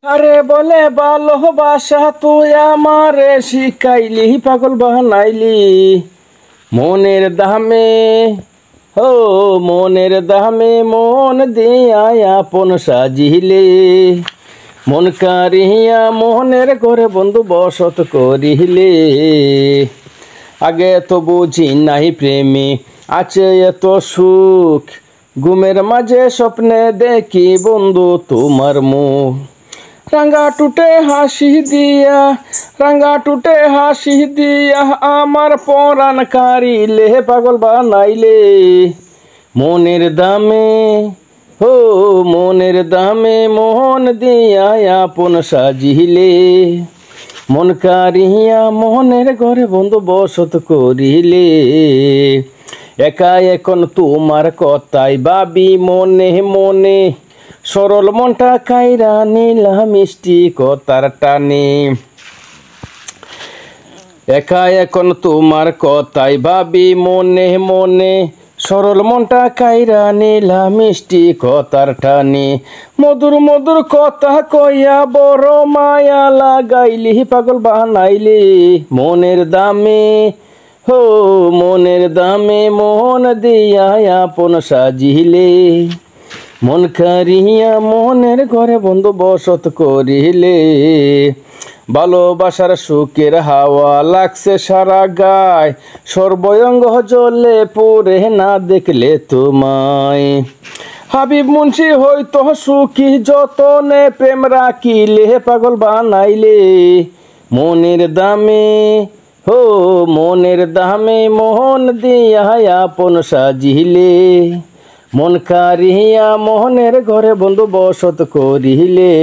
আরে বলে ভালোবাসা তুই আমারে শিখাইলি, পাগল বানাইলি মনের দামে। ও মনের দামে মন দিয়া আপন সাজিলে, মন কারিয়া মনের ঘরে বন্ধু বসত করিলে। আগে তো বুঝি নাই প্রেমে আছে এত সুখ, ঘুমের মাঝে স্বপ্নে দেখি বন্ধু তোমার মুখ। রাঙ্গা টুটে হাসি দিয়া, রাঙ্গা টুটে হাসি দিয়া আমার পরাণ কারিলে, পাগল বানাইলে মনের দামে। ও মনের দামে মন দিয়া আপন সাজিলে, মন কারিয়া মনের ঘরে বন্ধু বসত করিলে। একা এখন তোমার কথাই ভাবি মনে মনে, সরল মনটা কাইরা নিলা মিষ্টি কথার টানে। একা এখন তোমার কথাই ভাবি মনে মনে, সরল মনটা কাইরা নিলা মিষ্টি কথার টানে। মধুর মধুর কথা কইয়া বড় মায়া লাগাইলি, পাগল বানাইলি মনের দামে। হো মনের দামে মন দিয়া আপন সাজিলে, মন কারিয়া মনের ঘরে বন্ধু বসত করিলে। ভালোবাসার সুখের হাওয়া লাগছে সারা গায়, সর্বঙ্গ জ্বলে পুরে না দেখলে তোমায়। হাবিব মুন্সি হইতো সুখী যতনে প্রেম রাখিলে, পাগল বানাইলে মনের দামে। হো মনের দামে মন দিয়া আপন সাজিলে, মন কারিয়া মনের ঘরে বন্ধু বসত করিলে।